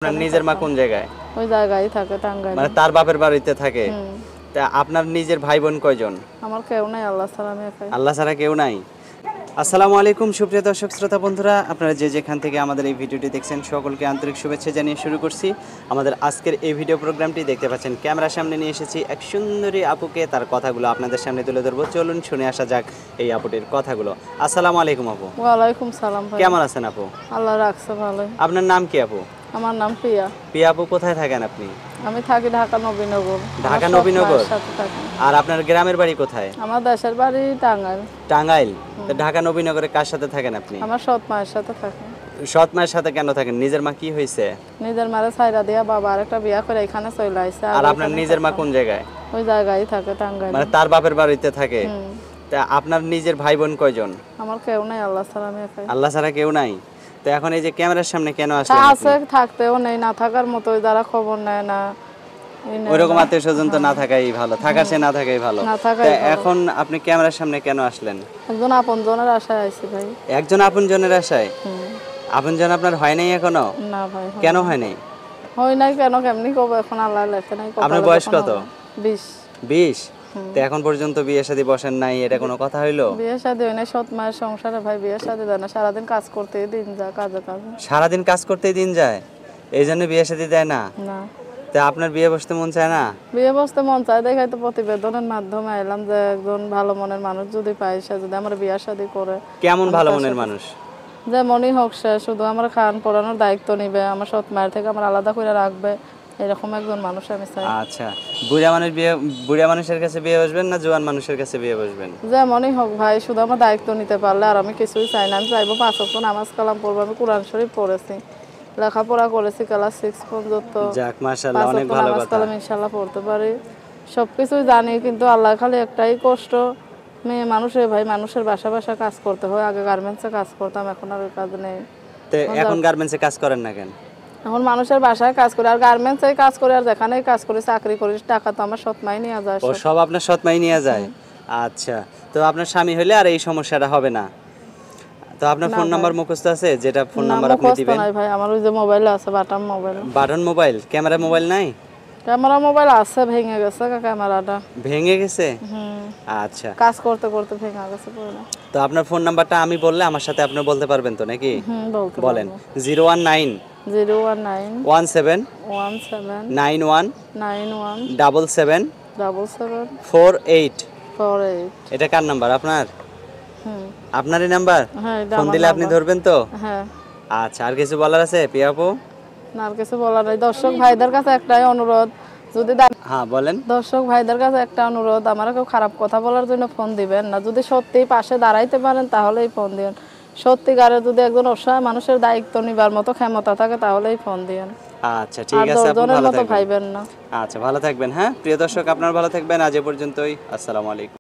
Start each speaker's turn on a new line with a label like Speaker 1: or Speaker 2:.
Speaker 1: আপনার নিজের মা কোন জায়গায়?
Speaker 2: ওই জায়গায় থাকে টাঙ্গাইলে।
Speaker 1: মানে তার বাপের বাড়িতে থাকে। তা আপনার নিজের ভাই বোন কয়জন?
Speaker 2: আমার কেউ নাই, আল্লাহ ছাড়া আমি একাই।
Speaker 1: আল্লাহ ছাড়া কেউ নাই। আসসালামু আলাইকুম সুপ্রিয় দর্শক শ্রোতা বন্ধুরা, আপনারা যে যেখান থেকে আমাদের এই ভিডিওটি দেখছেন সকলকে আন্তরিক শুভেচ্ছা জানিয়ে শুরু করছি আমাদের আজকের এই ভিডিও প্রোগ্রামটি। দেখতে পাচ্ছেন ক্যামেরার সামনে নিয়ে এসেছি এক সুন্দরী আপুকে, তার কথাগুলো আপনাদের সামনে তুলে ধরবো। চলুন শুনে আসা যাক এই আপুটির কথাগুলো। আসসালামু আলাইকুম আপু।
Speaker 2: ওয়ালাইকুম সালাম ভাই।
Speaker 1: কেমন আছেন আপু?
Speaker 2: আল্লাহ রাখছে ভালোই।
Speaker 1: আপনার নাম কি আপু?
Speaker 2: আমার নাম প্রিয়া।
Speaker 1: প্রিয়া আপু, কোথায় থাকেন আপনি?
Speaker 2: আমি থাকি ঢাকা নবীনগর।
Speaker 1: ঢাকা
Speaker 2: আমার
Speaker 1: নবীনগর?
Speaker 2: সৎ মায়ের সাথে থাকি।
Speaker 1: আর আপনার গ্রামের বাড়ি কোথায়?
Speaker 2: আমার দেশের বাড়ি টাঙ্গাইল।
Speaker 1: টাঙ্গাইল। তো ঢাকা নবীনগরে কার সাথে থাকেন আপনি?
Speaker 2: আমার সৎ মায়ের সাথে থাকি।
Speaker 1: সৎ মায়ের সাথে কেন থাকেন? নিজের মা কি হয়েছে?
Speaker 2: নিজের মারে ছাইরা দিয়া বাবা আরেকটা বিয়া করে এখানে চলে আইছে।
Speaker 1: আর আপনার নিজের মা কোন জায়গায়?
Speaker 2: ওই জায়গায় থাকে টাঙ্গাইল।
Speaker 1: মানে তার বাপের বাড়িতে থাকে। তা আপনার নিজের ভাই বোন কয়জন?
Speaker 2: আমার কেউ নাই, আল্লাহ ছাড়া আমি একাই।
Speaker 1: আল্লাহ ছাড়া কেউ নাই। তো এখন এই যে ক্যামেরার সামনে কেন আসলেন?
Speaker 2: আছে, থাকতেও নেই, না থাকার মতো, যারা খবর নেয় না।
Speaker 1: ওইরকম আত্মীয় স্বজন তো না থাকাই ভালো, থাকার সে না থাকাই ভালো।
Speaker 2: না থাকাই
Speaker 1: তা
Speaker 2: ভালো।
Speaker 1: এখন আপনি ক্যামেরার সামনে কেন আসলেন?
Speaker 2: একজন আপনজনের আশায় আইছি ভাই।
Speaker 1: একজন আপনজনের আশায়? আপনজন আপনার হয় নাই এখনো?
Speaker 2: না ভাই।
Speaker 1: কেন হয় নাই?
Speaker 2: হয় নাই কেন, কেমনি কব, এখন আল্লাহ লেখে নাই।
Speaker 1: আপনার বয়স কত?
Speaker 2: 20।
Speaker 1: 20? তো এখন পর্যন্ত বিয়ে শাদী বসেন নাই, এটা কোনো কথা হইলো?
Speaker 2: বিয়ে শাদী হয় নাই, সৎ মায়ের সংসারে ভাই বিয়ে শাদী দেয় না। সারাদিন কাজ করতেই দিন যায়, কাজে কাজে।
Speaker 1: সারাদিন কাজ করতেই দিন যায়, এই জন্য বিয়ে শাদী দেয় না?
Speaker 2: না।
Speaker 1: তা আপনার বিয়ে বসতে মন চায় না?
Speaker 2: বিয়ে বসতে মন চায় দেখাই তো প্রতিবেদনের মাধ্যমে এলাম যে একজন ভালো মনের মানুষ যদি পাই, সে যদি আমার বিয়ে শাদী করে।
Speaker 1: কেমন ভালো মনের মানুষ?
Speaker 2: যেমনই হোক, সে শুধু আমার খান পড়ানোর দায়িত্ব নিবে, আমার সৎ মায়ের থেকে আমার আলাদা করে রাখবে, এরকম একজন মানুষ আমি চাই।
Speaker 1: আচ্ছা, বুড়া মানুষের কাছে বিয়ে বসবেন না জোয়ান মানুষের কাছে বিয়ে বসবেন?
Speaker 2: যেমনই হোক ভাই, শুধু আমার দায়িত্ব নিতে পারলে, আর আমি কিছুই চাই না। আমি চাইবো 5 ওয়াক্ত নামাজ কালাম পড়বো। আমি কোরআন শরীফ পড়েছি, লেখাপড়া করেছি, ক্লাস 6 পর্যন্ত।
Speaker 1: যাক মাশাআল্লাহ, অনেক ভালো কথা।
Speaker 2: কালাম ইনশাআল্লাহ পড়তে পারি, সবকিছুই জানি। কিন্তু আল্লাহ খালি একটাই কষ্ট, মেয়ে মানুষের ভাই, মানুষের বাসা বাসা কাজ করতে হয়। আগে গার্মেন্টসে কাজ করতাম, এখন আর ওই কাজ নেই।
Speaker 1: তো এখন গার্মেন্টসে কাজ করেন না কেন?
Speaker 2: এখন মানুষের বাসায় কাজ করে, আর গার্মেন্টসে কাজ করে, আর যেখানেই কাজ করি, চাকরি করি, টাকা তো আমার সৎ মাই নিয়ে যায়।
Speaker 1: ও সব আপনার সৎ মাই নিয়ে যায়? আচ্ছা, তো আপনার স্বামী হলে আর এই সমস্যাটা হবে না। তো আপনার ফোন নাম্বার মুখস্থ আছে, যেটা ফোন নাম্বার আপনি দিবেন?
Speaker 2: নাই ভাই, আমার ওই যে মোবাইলে আছে, button mobile.
Speaker 1: Button mobile? Camera mobile নাই?
Speaker 2: ক্যামেরা মোবাইল আছে, ভেঙে গেছে ক্যামেরাটা।
Speaker 1: ভেঙে গেছে? আচ্ছা,
Speaker 2: কাজ করতে করতে ভেঙে গেছে পুরো।
Speaker 1: তো আপনার ফোন নাম্বারটা আমি বললে আমার সাথে আপনি বলতে পারবেন তো নাকি? বলেন। 019
Speaker 2: 019
Speaker 1: 17
Speaker 2: 17
Speaker 1: 91
Speaker 2: 91
Speaker 1: 77
Speaker 2: 77
Speaker 1: 48।
Speaker 2: 48।
Speaker 1: এটা কার নাম্বার? আপনার? আপনারই নাম্বার?
Speaker 2: হ্যাঁ,
Speaker 1: ফোন দিলে আপনি ধরবেন তো?
Speaker 2: হ্যাঁ।
Speaker 1: আচ্ছা, আর কিছু বলার আছে প্রিয়া আপু?
Speaker 2: না, আর কিছু বলার নাই। দর্শক ভাইদের কাছে একটাই অনুরোধ, যদি
Speaker 1: হ্যাঁ বলেন।
Speaker 2: দর্শক ভাইদের কাছে একটা অনুরোধ, আমার কেউ খারাপ কথা বলার জন্য ফোন দিবেন না। যদি সত্যি পাশে দাঁড়াইতে পারেন তাহলেই ফোন দিবেন। সত্যিকারে যদি একজন অসহায় মানুষের দায়িত্ব নিবার মতো ক্ষমতা থাকে তাহলেই ফোন দিবেন।
Speaker 1: আচ্ছা ঠিক আছে আপু, ভালো থাকবেন।
Speaker 2: ভাইবেন না।
Speaker 1: আচ্ছা ভালো থাকবেন। হ্যাঁ প্রিয় দর্শক, আপনারা ভালো থাকবেন। আজ এ পর্যন্তই। আসসালামু আলাইকুম।